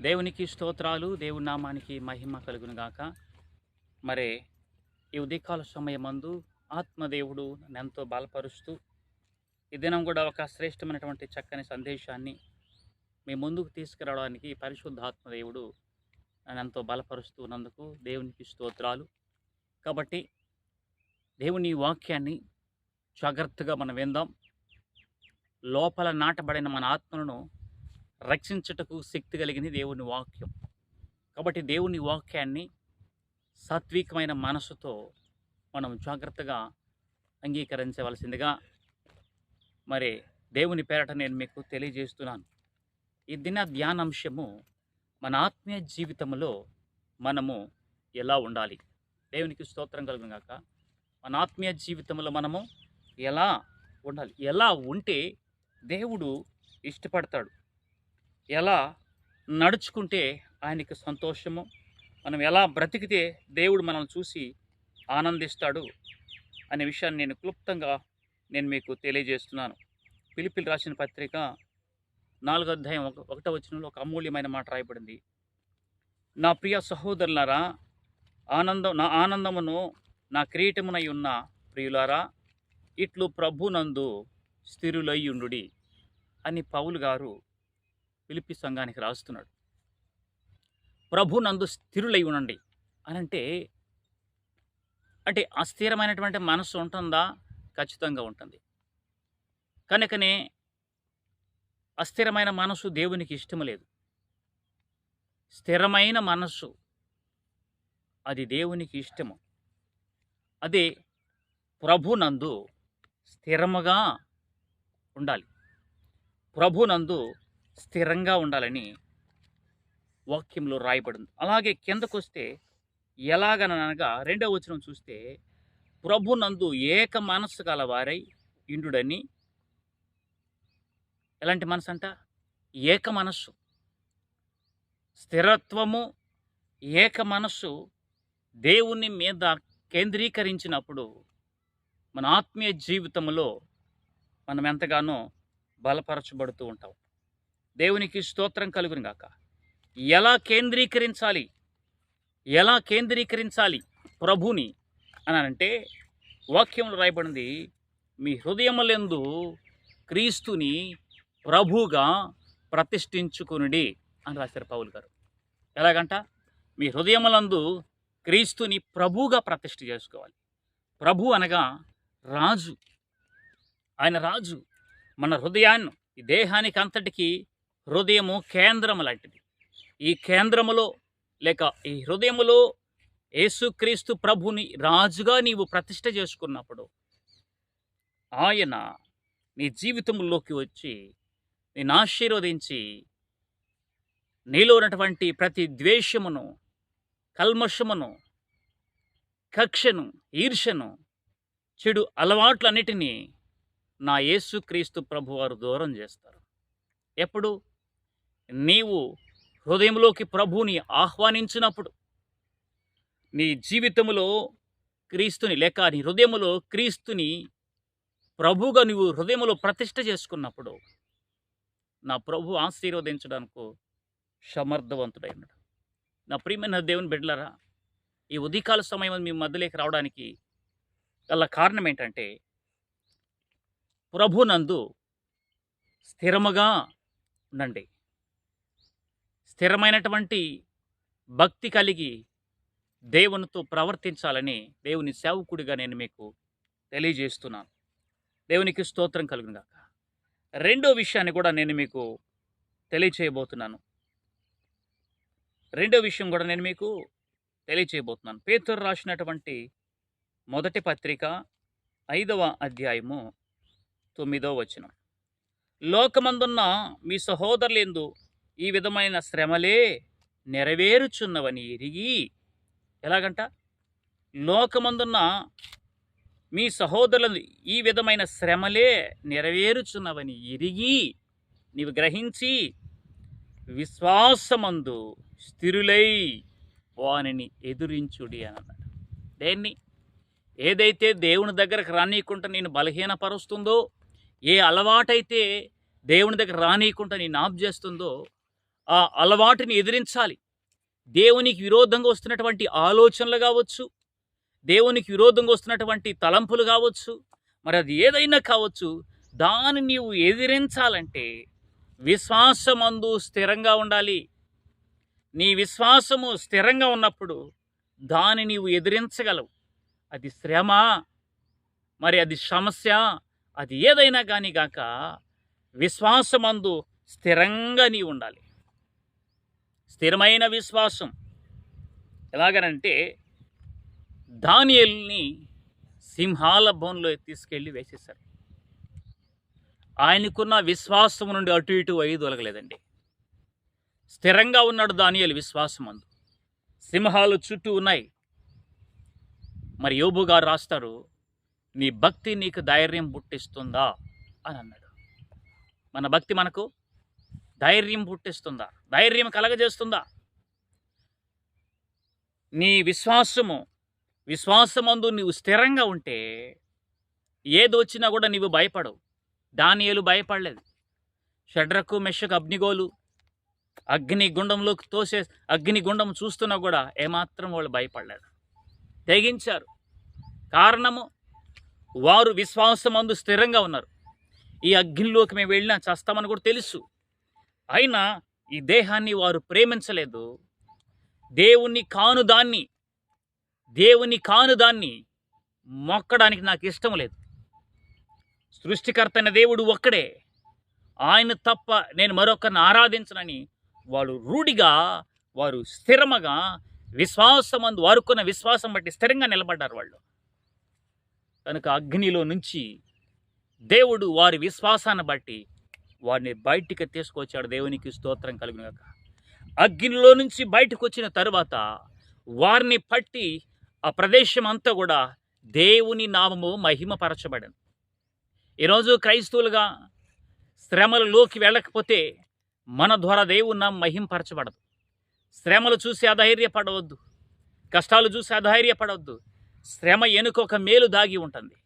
దేవునికి స్తోత్రాలు, దేవుని నామానికి మహిమ కలుగును గాక. మరి ఈ ఉదయకాల సమయమందు ఆత్మదేవుడు నన్నెంతో బలపరుస్తూ, ఈ దినం కూడా ఒక శ్రేష్టమైనటువంటి చక్కని సందేశాన్ని మీ ముందుకు తీసుకురావడానికి పరిశుద్ధాత్మ దేవుడు నన్నెంతో బలపరుస్తున్నందుకు దేవునికి స్తోత్రాలు. కాబట్టి దేవుని వాక్యాన్ని జాగ్రత్తగా మనం విందాం. లోపల నాటబడిన మన ఆత్మలను రక్షించుటకు శక్తి కలిగిన దేవుని వాక్యం. కాబట్టి దేవుని వాక్యాన్ని సాత్వికమైన మనసుతో మనం జాగ్రత్తగా అంగీకరించవలసిందిగా మరి దేవుని పేరట నేను మీకు తెలియజేస్తున్నాను. ఈ దిన ధ్యానాంశము మన ఆత్మీయ జీవితంలో మనము ఎలా ఉండాలి. దేవునికి స్తోత్రం కలుగును గాక. మన ఆత్మీయ జీవితంలో మనము ఎలా ఉండాలి, ఎలా ఉంటే దేవుడు ఇష్టపడతాడు, ఎలా నడుచుకుంటే ఆయనకి సంతోషము, మనం ఎలా బ్రతికితే దేవుడు మనల్ని చూసి ఆనందిస్తాడు అనే విషయాన్ని నేను క్లుప్తంగా మీకు తెలియజేస్తున్నాను. ఫిలిప్పీయులకు రాసిన పత్రిక 4వ అధ్యాయం 1వ వచనంలో ఒక అమూల్యమైన మాట రాయబడింది. నా ప్రియ సహోదరులారా, నా ఆనందమును నా కిరీటమునై ఉన్న ప్రియులారా, ఇట్లు ప్రభునందు స్థిరులయ్యుండుడి అని పౌలు గారు ఫిలిప్పీ సంఘానికి రాస్తున్నాడు. ప్రభునందు స్థిరులై ఉండండి అని అంటే అస్థిరమైనటువంటి మనసు ఉంటుందా? ఖచ్చితంగా ఉంటుంది. కనుకనే అస్థిరమైన మనసు దేవునికి ఇష్టం లేదు. స్థిరమైన మనసు అది దేవునికి ఇష్టము. అదే ప్రభునందు స్థిరముగా ఉండాలి, ప్రభునందు స్థిరంగా ఉండాలని వాక్యంలో రాయబడింది. అలాగే కిందకు వస్తే ఎలాగనగా 2వ వచనం చూస్తే, ప్రభునందు ఏక మనస్సు గలవారై ఇండుడని. ఎలాంటి మనసు అంట? ఏక మనస్సు, స్థిరత్వము, ఏక మనస్సు దేవుని మీద కేంద్రీకరించినప్పుడు మన ఆత్మీయ జీవితంలో మనం ఎంతగానో బలపరచబడుతూ ఉంటాం. దేవునికి స్తోత్రం కలుగును గాక. ఎలా కేంద్రీకరించాలి ప్రభుని అని అంటే వాక్యంలో రాయబడింది, మీ హృదయములందు క్రీస్తుని ప్రభుగా ప్రతిష్ఠించుకునుడి అని రాశారు పౌలు గారు. ఎలాగంట? మీ హృదయములందు క్రీస్తుని ప్రభుగా ప్రతిష్ఠ చేసుకోవాలి. ప్రభు అనగా రాజు. ఆయన రాజు. మన హృదయాన్ని, ఈ దేహానికి అంతటికి హృదయము కేంద్రము లాంటిది. ఈ కేంద్రములో లేక ఈ హృదయములో యేసుక్రీస్తు ప్రభుని రాజుగా నీవు ప్రతిష్ఠ చేసుకున్నప్పుడు ఆయన నీ జీవితంలోకి వచ్చి నిన్ను ఆశీర్వదించి నీలో ఉన్నటువంటి ప్రతి ద్వేషమును, కల్మషమును, కక్షను, ఈర్ష్యను, చెడు అలవాట్లన్నిటినీ నా యేసుక్రీస్తు ప్రభువారు దూరం చేస్తారు. ఎప్పుడు? నీవు హృదయంలోకి ప్రభువుని ఆహ్వానించినప్పుడు, నీ జీవితంలో క్రీస్తుని లేక నీ హృదయములో క్రీస్తుని ప్రభువుగా నువ్వు హృదయంలో ప్రతిష్ఠ చేసుకున్నప్పుడు నా ప్రభు ఆశీర్వదించడానికి సమర్థవంతుడై ఉన్నాడు. నా ప్రియమైన దేవుని బిడ్డలారా, ఈ ఉదయకాల సమయం మీ మధ్యలోకి రావడానికి గల కారణం ఏంటంటే, ప్రభునందు స్థిరముగా ఉండండి. స్థిరమైనటువంటి భక్తి కలిగి దేవునితో ప్రవర్తించాలని దేవుని సేవకుడిగా నేను మీకు తెలియజేస్తున్నాను. దేవునికి స్తోత్రం కలుగును గాక. 2వ విషయాన్ని కూడా నేను మీకు తెలియచేయబోతున్నాను. 2వ విషయం కూడా నేను మీకు తెలియచేయబోతున్నాను. పేతురు రాసినటువంటి మొదటి పత్రిక 5వ అధ్యాయము 9వ వచనం. లోకమందున్న మీ సహోదరులందు ఈ విధమైన శ్రమలే నెరవేరుచున్నవని ఎరిగి. ఎలాగంట? లోకమందున్న మీ సహోదరులు ఈ విధమైన శ్రమలే నెరవేరుచున్నవని ఎరిగి నీవు గ్రహించి విశ్వాసమందు స్థిరులై వానిని ఎదురించుడి అని అన్నాడు. దేన్ని? ఏదైతే దేవుని దగ్గరకు రానీయకుండా నేను బలహీనపరుస్తుందో, ఏ అలవాటైతే దేవుని దగ్గర రానీయకుండా నేను ఆప్ చేస్తుందో, ఆ అలవాటుని ఎదిరించాలి. దేవునికి విరోధంగా వస్తున్నటువంటి ఆలోచనలు కావచ్చు, దేవునికి విరోధంగా వస్తున్నటువంటి తలంపులు కావచ్చు, మరి అది ఏదైనా కావచ్చు, దాన్ని నీవు ఎదిరించాలంటే విశ్వాసమందు స్థిరంగా ఉండాలి. నీ విశ్వాసము స్థిరంగా ఉన్నప్పుడు దాన్ని నీవు ఎదిరించగలవు. అది శ్రమ, మరి అది సమస్య, అది ఏదైనా కానీ గాక విశ్వాసమందు స్థిరంగా నీవు ఉండాలి. స్థిరమైన విశ్వాసం ఎలాగనంటే దానియేలుని సింహాల బోన్లో తీసుకెళ్ళి వేసేశారు. ఆయనకున్న విశ్వాసం నుండి అటు ఇటు వైదొలగలేదండి. స్థిరంగా ఉన్నాడు దానియేలు విశ్వాసమందు. సింహాలు చుట్టూ ఉన్నాయి. మరి యోబు గారు రాస్తారు, నీ భక్తి నీకు ధైర్యం పుట్టిస్తుందా అని అన్నాడు. మన భక్తి మనకు ధైర్యం పుట్టిస్తుందా? ధైర్యం కలగజేస్తుందా? నీ విశ్వాసమందు నీవు స్థిరంగా ఉంటే ఏదొచ్చినా కూడా నీవు భయపడవు. దానియేలు భయపడలేదు. షడ్రకు మెషకు అగ్నిగోలు అగ్నిగుండంలోకి అగ్నిగుండం చూస్తున్నా కూడా ఏమాత్రం వాళ్ళు భయపడలేదు, తెగించారు. కారణము వారు విశ్వాసమందు స్థిరంగా ఉన్నారు. ఈ అగ్నిలోకి మేము వెళ్ళినా చస్తామని కూడా తెలుసు, అయినా ఈ దేహాన్ని వారు ప్రేమించలేదు. దేవుని కానుదాన్ని మొక్కడానికి నాకు ఇష్టం లేదు. సృష్టికర్త అయిన దేవుడు ఒక్కడే, ఆయన తప్ప నేను మరొకరిని ఆరాధించనని వారు స్థిరముగా విశ్వాసమందు వారుకున్న విశ్వాసం బట్టి స్థిరంగా నిలబడ్డారు వాళ్ళు. కనుక అగ్నిలో నుంచి దేవుడు వారి విశ్వాసాన్ని బట్టి వారిని బయటికి తీసుకొచ్చాడు. దేవునికి స్తోత్రం కలుగును గాక. అగ్నిలో నుంచి బయటకు వచ్చిన తరువాత వారిని పట్టి ఆ ప్రదేశం అంతా కూడా దేవుని నామము మహిమపరచబడింది. ఈరోజు క్రైస్తవులుగా శ్రమలలోకి వెళ్ళకపోతే మన ద్వారా దేవుని నామం మహిమపరచబడదు. శ్రమలు చూసి అధైర్యపడవద్దు, కష్టాలు చూసి అధైర్యపడవద్దు. శ్రమ వెనుక ఒక మేలు దాగి ఉంటుంది.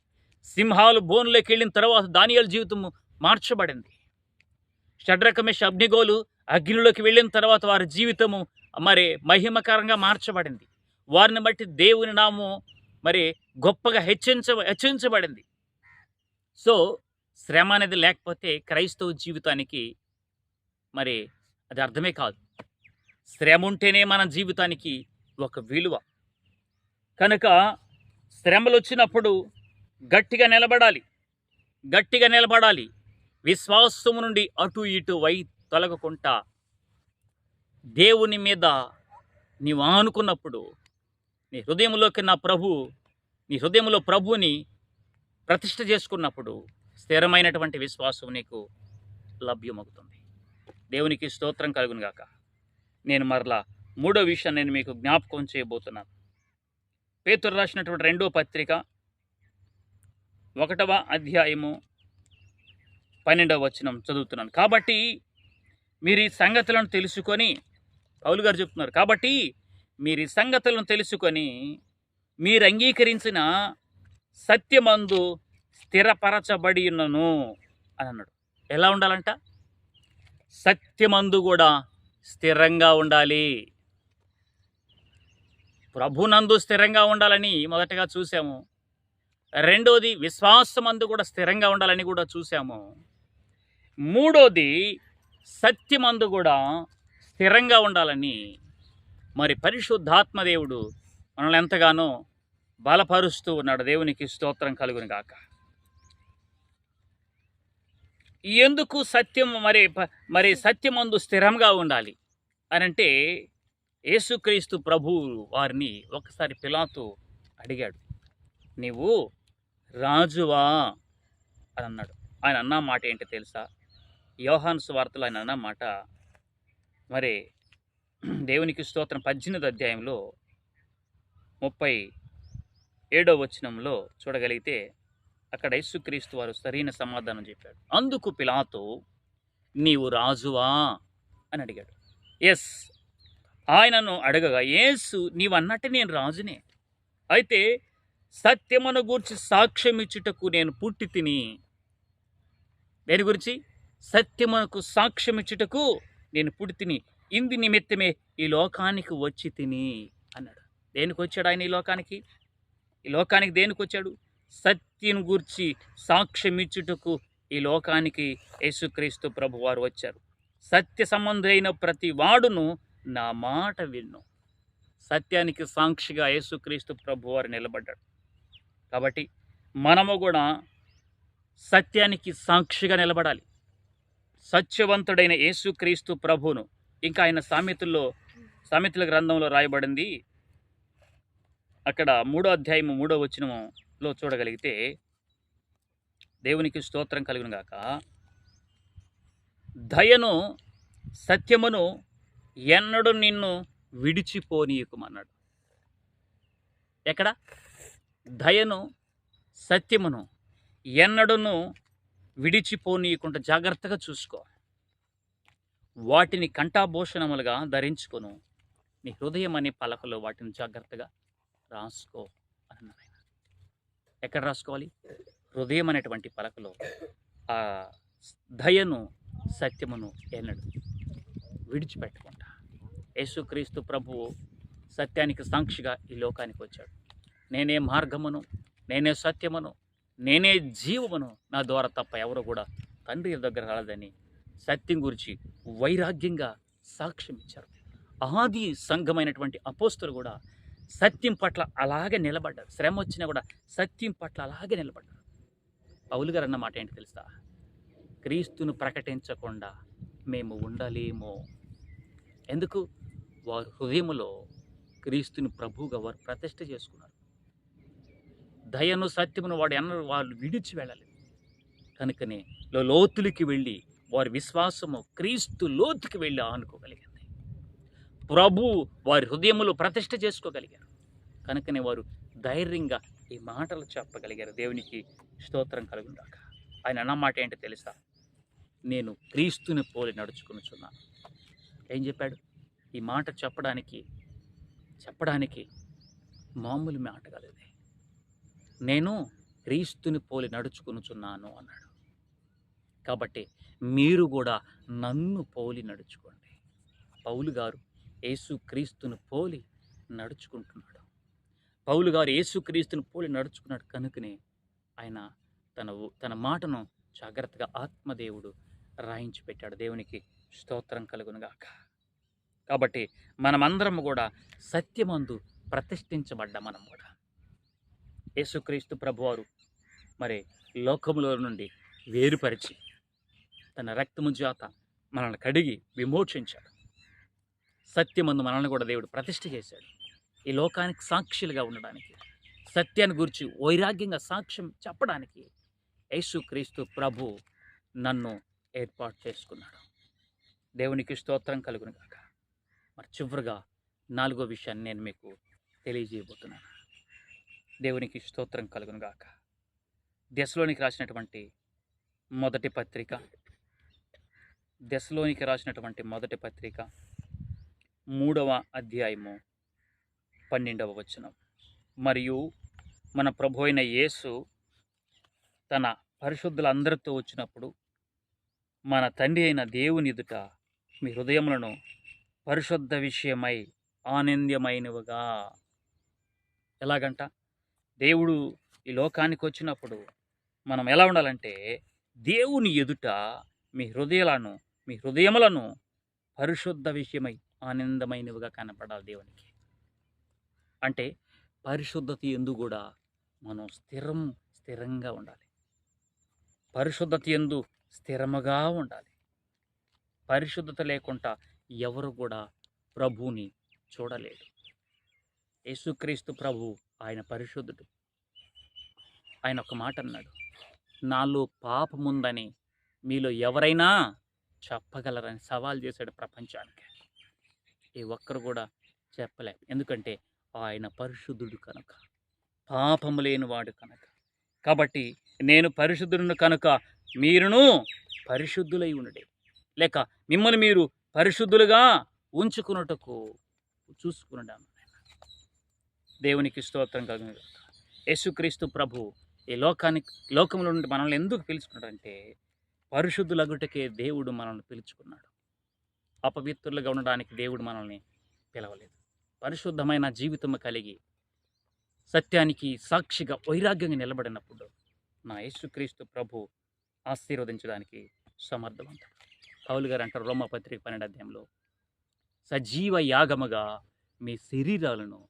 సింహాలు బోన్లోకి వెళ్ళిన తర్వాత దానియేలు జీవితము మార్చబడింది. షడ్రకు మెషకు అగ్నిగోలు అగ్నిలోకి వెళ్ళిన తర్వాత వారి జీవితము మరి మహిమకరంగా మార్చబడింది. వారిని బట్టి దేవుని నామము మరి గొప్పగా హెచ్చించబడింది. సో శ్రమ అనేది లేకపోతే క్రైస్తవ జీవితానికి మరి అది అర్థమే కాదు. శ్రమ ఉంటేనే మన జీవితానికి ఒక విలువ. కనుక శ్రమలు వచ్చినప్పుడు గట్టిగా నిలబడాలి. విశ్వాసము నుండి అటు ఇటు తొలగకుండా దేవుని మీద నీవు ఆనుకున్నప్పుడు నీ హృదయంలో ప్రభువుని ప్రతిష్ఠ చేసుకున్నప్పుడు స్థిరమైనటువంటి విశ్వాసం నీకు లభ్యమవుతుంది. దేవునికి స్తోత్రం కలుగును గాక. నేను మరలా మూడో విషయం నేను మీకు జ్ఞాపకం చేయబోతున్నాను. పేతురు రాసినటువంటి 2వ పత్రిక 1వ అధ్యాయము 12వ వచనం చదువుతున్నాను. కాబట్టి మీరు ఈ సంగతులను తెలుసుకొని, పౌలు గారు చెప్తున్నారు, కాబట్టి మీరు ఈ సంగతులను తెలుసుకొని మీరు అంగీకరించిన సత్యమందు స్థిరపరచబడి ఉన్నను అని అన్నాడు. ఎలా ఉండాలంట? సత్యమందు కూడా స్థిరంగా ఉండాలి. ప్రభునందు స్థిరంగా ఉండాలని మొదటగా చూసాము. రెండోది విశ్వాసమందు కూడా స్థిరంగా ఉండాలని కూడా చూసాము. మూడోది సత్యమందు కూడా స్థిరంగా ఉండాలని మరి పరిశుద్ధాత్మ దేవుడు మనల్ని ఎంతగానో బలపరుస్తూ ఉన్నాడు. దేవునికి స్తోత్రం కలుగును గాక. ఎందుకు సత్యం మరి సత్యమందు స్థిరంగా ఉండాలి అనంటే యేసుక్రీస్తు ప్రభువు వారిని ఒకసారి పిలాతు అడిగాడు, నీవు రాజువా అని అన్నాడు. ఆయన అన్న మాట ఏంటో తెలుసా? యోహాను సువార్తలో ఆయన అన్న మాట మరి దేవునికి స్తోత్రం 18వ అధ్యాయంలో 37వ వచనంలో చూడగలిగితే అక్కడ యేసుక్రీస్తు వారు సరైన సమాధానం చెప్పాడు. అందుకు పిలాతు నీవు రాజువా అని అడిగాడు. ఎస్, ఆయనను అడగగా యేసు నీవు అన్నట్టు నేను రాజునే, అయితే సత్యమును గూర్చి సాక్ష్యం ఇచ్చుటకు నేను పుట్టి తిని. దేని గురించి? సత్యమునకు సాక్ష్యం ఇచ్చుటకు నేను పుడితిని, ఇందు నిమిత్తమే ఈ లోకానికి వచ్చి తిని అన్నాడు. దేనికి వచ్చాడు ఆయన ఈ లోకానికి? ఈ లోకానికి దేనికి వచ్చాడు? సత్యం గూర్చి సాక్ష్యమిచ్చుటకు ఈ లోకానికి యేసుక్రీస్తు ప్రభు వారు వచ్చారు. సత్య సంబంధులైన ప్రతి వాడును నా మాట విన్ను. సత్యానికి సాక్షిగా యేసుక్రీస్తు ప్రభు వారు నిలబడ్డాడు. కాబట్టి మనము కూడా సత్యానికి సాక్షిగా నిలబడాలి. సత్యవంతుడైన యేసుక్రీస్తు ప్రభువును, ఇంకా ఆయన సామెతల గ్రంథంలో రాయబడింది, అక్కడ 3వ అధ్యాయము 3వ వచనంలో చూడగలిగితే, దేవునికి స్తోత్రం కలుగును గాక, దయను సత్యమును ఎన్నడూ నిన్ను విడిచిపోనీయకుమన్నాడు. ఎక్కడ? దయను సత్యమును ఎన్నడూను విడిచిపోనీయకుండా జాగ్రత్తగా చూసుకో, వాటిని కంఠాభూషణములుగా ధరించుకొను, నీ హృదయం అనే పలకలో వాటిని జాగ్రత్తగా రాసుకో అన్నారు ఆయన. ఎక్కడ రాసుకోవాలి? హృదయం అనేటువంటి పలకలో ఆ దయను సత్యమును ఎన్నడు విడిచిపెట్టకుండా. యేసుక్రీస్తు ప్రభువు సత్యానికి సాక్షిగా ఈ లోకానికి వచ్చాడు. నేనే మార్గమును, నేనే సత్యమును, నేనే జీవమును, నా ద్వారా తప్ప ఎవరు కూడా తండ్రి దగ్గర రాలేదని సత్యం గురించి వైరాగ్యంగా సాక్ష్యం ఇచ్చారు. ఆది సంఘమైనటువంటి అపోస్తులు కూడా సత్యం పట్ల అలాగే నిలబడ్డారు. శ్రమ వచ్చినా కూడా సత్యం పట్ల అలాగే నిలబడ్డారు. పౌలు గారు అన్న మాట ఏంటి తెలుసా? క్రీస్తును ప్రకటించకుండా మేము ఉండలేమో. ఎందుకు? వారు హృదయములో క్రీస్తుని ప్రభువుగా వారు ప్రతిష్ఠ చేసుకున్నారు. దయను సత్యమును వాళ్ళు విడిచి వెళ్ళలేదు. కనుకనే లోతులకి వెళ్ళి వారి విశ్వాసము క్రీస్తు లోతుకి వెళ్ళి ఆనుకోగలిగింది. ప్రభు వారి హృదయములో ప్రతిష్ఠ చేసుకోగలిగారు. కనుకనే వారు ధైర్యంగా ఈ మాటలు చెప్పగలిగారు. దేవునికి స్తోత్రం కలుగుగాక. ఆయన అన్న మాట ఏంటో తెలుసా? నేను క్రీస్తుని పోలి నడుచుకునిచున్నాను. ఏం చెప్పాడు? ఈ మాట చెప్పడానికి మామూలు మాట కాదు ఇది. నేను క్రీస్తుని పోలి నడుచుకునిచున్నాను అన్నాడు. కాబట్టి మీరు కూడా నన్ను పోలి నడుచుకోండి. పౌలు గారు యేసుక్రీస్తును పోలి నడుచుకుంటున్నాడు. పౌలు గారు యేసుక్రీస్తుని పోలి నడుచుకున్నాడు. కనుకనే ఆయన తన మాటను జాగ్రత్తగా ఆత్మదేవుడు రాయించి పెట్టాడు. దేవునికి స్తోత్రం కలుగునుగాక. కాబట్టి మనమందరం కూడా సత్యమందు ప్రతిష్ఠించబడ్డ మనం కూడా యేసుక్రీస్తు ప్రభువారు మరి లోకములో నుండి వేరుపరిచి తన రక్తము చేత మనల్ని కడిగి విమోచించాడు. సత్యమందు మనల్ని కూడా దేవుడు ప్రతిష్ఠ చేశాడు. ఈ లోకానికి సాక్షులుగా ఉండడానికి, సత్యాన్ని గురించి వైరాగ్యంగా సాక్ష్యం చెప్పడానికి యేసుక్రీస్తు ప్రభు నన్ను ఏర్పాటు చేసుకున్నాడు. దేవునికి స్తోత్రం కలుగును గాక. మరి చివరిగా 4వ విషయాన్ని నేను మీకు తెలియజేయబోతున్నాను. దేవునికి స్తోత్రం కలుగును గాక. దెస్సలోనికి రాసినటువంటి మొదటి పత్రిక 3వ అధ్యాయము 12వ వచనం. మరియు మన ప్రభు అయిన యేసు తన పరిశుద్ధులందరితో వచ్చినప్పుడు మన తండ్రి అయిన దేవుని ఎదుట మీ హృదయములను పరిశుద్ధ విషయమై ఆనందమైనవిగా. ఎలాగంట? దేవుడు ఈ లోకానికి వచ్చినప్పుడు మనం ఎలా ఉండాలంటే, దేవుని ఎదుట మీ హృదయములను పరిశుద్ధ విషయమై ఆనందమైనవిగా కనపడాలి దేవునికి. అంటే పరిశుద్ధత యందు కూడా మనం స్థిరంగా ఉండాలి. పరిశుద్ధత యందు స్థిరముగా ఉండాలి. పరిశుద్ధత లేకుండా ఎవరు కూడా ప్రభువుని చూడలేడు. యేసుక్రీస్తు ప్రభు ఆయన పరిశుద్ధుడు. ఆయన ఒక మాట అన్నాడు, నాలో పాపముందని మీలో ఎవరైనా చెప్పగలరని సవాల్ చేశాడు ప్రపంచానికి. ఏ ఒక్కరు కూడా చెప్పలేరు. ఎందుకంటే ఆయన పరిశుద్ధుడు కనుక, పాపము లేనివాడు కనుక. కాబట్టి నేను పరిశుద్ధుడు కనుక మీరును పరిశుద్ధులై ఉండే, లేక మిమ్మల్ని మీరు పరిశుద్ధులుగా ఉంచుకున్నట్టుకు చూసుకున్నాను. దేవునికి స్తోత్రం కలుగును. యేసుక్రీస్తు ప్రభు ఈ లోకంలో నుండి మనల్ని ఎందుకు పిలుచుకున్నాడంటే, పరిశుద్ధులగుటకే దేవుడు మనల్ని పిలుచుకున్నాడు. అపవిత్రులుగా ఉండడానికి దేవుడు మనల్ని పిలవలేదు. పరిశుద్ధమైన జీవితం కలిగి సత్యానికి సాక్షిగా వైరాగ్యంగా నిలబడినప్పుడు నా యేసుక్రీస్తు ప్రభు ఆశీర్వదించడానికి సమర్థవంతుడు. పౌలు గారు అంటారు రోమాపత్రిక 12 అధ్యాయంలో, సజీవ యాగముగా మీ శరీరాలను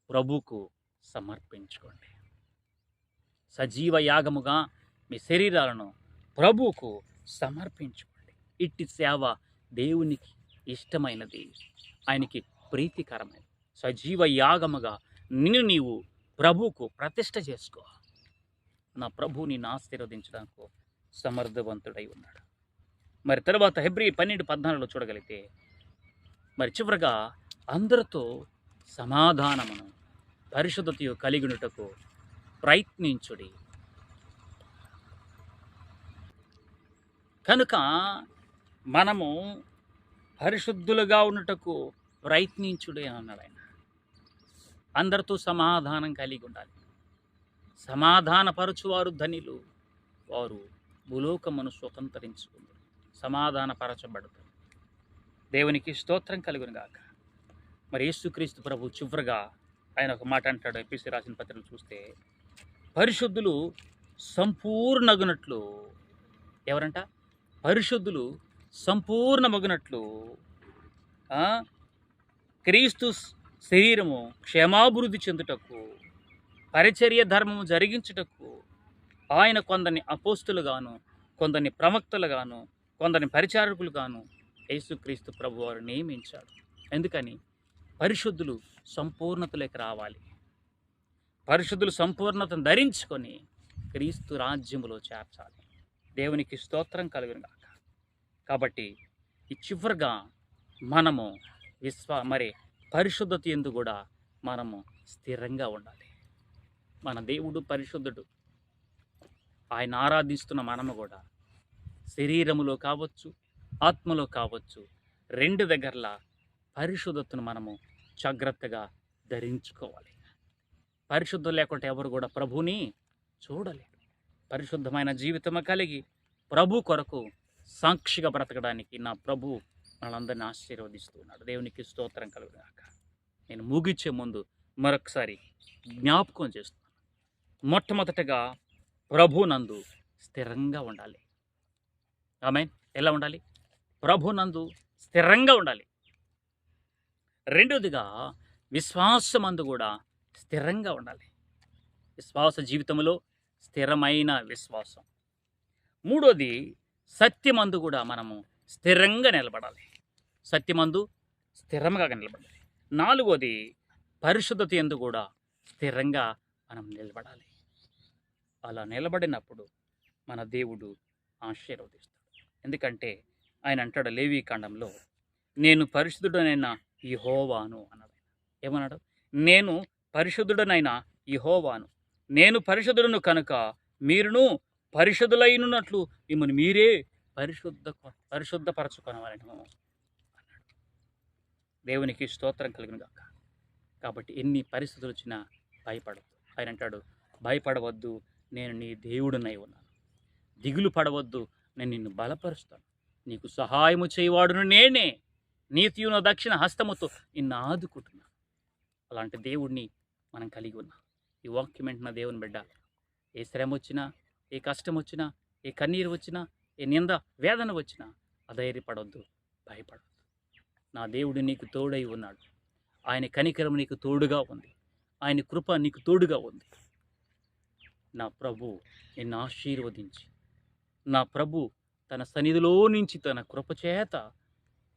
ప్రభుకు సమర్పించుకోండి. సజీవ యాగముగా మీ శరీరాలను ప్రభువుకు సమర్పించుకోండి. ఇట్టి సేవ దేవునికి ఇష్టమైనది, ఆయనకి ప్రీతికరమైనది. సజీవ యాగముగా నిన్ను నీవు ప్రభువుకు ప్రతిష్ఠ చేసుకో. నా ప్రభు నిన్ను ఆశీర్వదించడానికి సమర్థవంతుడై ఉన్నాడు. మరి తర్వాత హెబ్రీ 12:14 చూడగలిగితే, మరి చివరగా అందరితో సమాధానమును పరిశుద్ధతయు కలిగినటకు ప్రయత్నించుడి. కనుక మనము పరిశుద్ధులుగా ఉన్నటకు ప్రయత్నించుడి అని అన్నాడు ఆయన. అందరితో సమాధానం కలిగి ఉండాలి. సమాధానపరచువారు ధనిలు, వారు భూలోకమును స్వతంత్రించుకుంటారు. సమాధానపరచబడతారు. దేవునికి స్తోత్రం కలుగును గాక. మరి యేసుక్రీస్తు ప్రభు చివరగా ఆయన ఒక మాట అంటాడు. ఎపిసి రాసిన పత్రికలు చూస్తే, పరిశుద్ధులు సంపూర్ణగునట్లు, ఎవరంట? పరిశుద్ధులు సంపూర్ణమగునట్లు క్రీస్తు శరీరము క్షేమాభివృద్ధి చెందుటకు, పరిచర్య ధర్మము జరిగించుటకు ఆయన కొందరిని అపోస్తులుగాను, కొందరిని ప్రవక్తలుగాను, కొందరిని పరిచారకులుగాను యేసుక్రీస్తు ప్రభు వారు నియమించాడు. ఎందుకని? పరిశుద్ధులు సంపూర్ణతలోకి రావాలి. పరిశుద్ధులు సంపూర్ణతను ధరించుకొని క్రీస్తు రాజ్యములో చేర్చాలి. దేవునికి స్తోత్రం కలుగును గాక. కాబట్టి ఈ చివరిగా మనము మరి పరిశుద్ధత యందు కూడా మనము స్థిరంగా ఉండాలి. మన దేవుడు పరిశుద్ధుడు. ఆయన ఆరాధిస్తున్న మనము కూడా శరీరములో కావచ్చు, ఆత్మలో కావచ్చు, రెండు దగ్గరలా పరిశుద్ధతను మనము జాగ్రత్తగా ధరించుకోవాలి. పరిశుద్ధం లేకుంటే ఎవరు కూడా ప్రభుని చూడలేరు. పరిశుద్ధమైన జీవితం కలిగి ప్రభు కొరకు సాక్షిగా బ్రతకడానికి నా ప్రభు మనందరినీ ఆశీర్వదిస్తున్నాడు. దేవునికి స్తోత్రం కలుగుగాక. నేను ముగించే ముందు మరొకసారి జ్ఞాపకం చేస్తున్నాను. మొట్టమొదటగా ప్రభునందు స్థిరంగా ఉండాలి. ఆమేన్. ఎలా ఉండాలి? ప్రభునందు స్థిరంగా ఉండాలి. రెండోదిగా విశ్వాసమందు కూడా స్థిరంగా ఉండాలి. విశ్వాస జీవితంలో స్థిరమైన విశ్వాసం. మూడోది సత్యమందు కూడా మనము స్థిరంగా నిలబడాలి. సత్యమందు స్థిరంగా నిలబడాలి. నాలుగోది పరిశుద్ధత యందు కూడా స్థిరంగా మనం నిలబడాలి. అలా నిలబడినప్పుడు మన దేవుడు ఆశీర్వదిస్తాడు. ఎందుకంటే ఆయన అంటాడు లేవీకాండంలో, నేను పరిశుద్ధుడనైన యెహోవాను అన్నాడు. ఏమన్నాడు? నేను పరిశుద్ధుడనైన యెహోవాను, నేను పరిశుద్ధుడును కనుక మీరును పరిశుద్ధులైనట్లు మిమ్మల్ని మీరే పరిశుద్ధపరచుకొనవాలని అన్నాడు. దేవునికి స్తోత్రం కలుగును గాక. కాబట్టి ఎన్ని పరిస్థితులు వచ్చినా భయపడవద్దు. ఆయన అంటాడు, భయపడవద్దు, నేను నీ దేవుడినై ఉన్నాను. దిగులు పడవద్దు, నేను నిన్ను బలపరుస్తాను. నీకు సహాయము చేయవాడును నేనే, నీతియున దక్షిణ హస్తముతో నిన్ను ఆదుకుంటున్నాను. అలాంటి దేవుడిని మనం కలిగి ఉన్నాం. ఈ వాక్యం వింటున్న దేవుని బిడ్డ, ఏ శ్రమ వచ్చినా, ఏ కష్టం వచ్చినా, ఏ కన్నీరు వచ్చినా, ఏ నింద వేదన వచ్చినా అధైర్యపడవద్దు, భయపడవద్దు. నా దేవుడు నీకు తోడై ఉన్నాడు. ఆయన కనికరం నీకు తోడుగా ఉంది. ఆయన కృప నీకు తోడుగా ఉంది. నా ప్రభు నిన్ను ఆశీర్వదించి, నా ప్రభు తన సన్నిధిలో నుంచి తన కృపచేత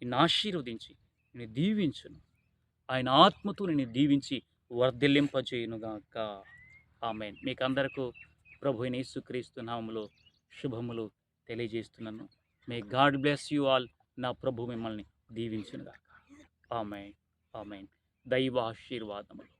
నిన్ను ఆశీర్వదించి నిన్ను దీవించును. ఆయన ఆత్మతో నిన్ను దీవించి వర్ధిల్లింపజేయునుగాక. ఆమేన్. మీకు అందరికీ ప్రభు అయిన యేసుక్రీస్తు నామములో శుభములు తెలియజేస్తున్నాను. May God bless you all. నా ప్రభు మిమ్మల్ని దీవించునుగాక. ఆమేన్. ఆమేన్. దైవ ఆశీర్వాదములు.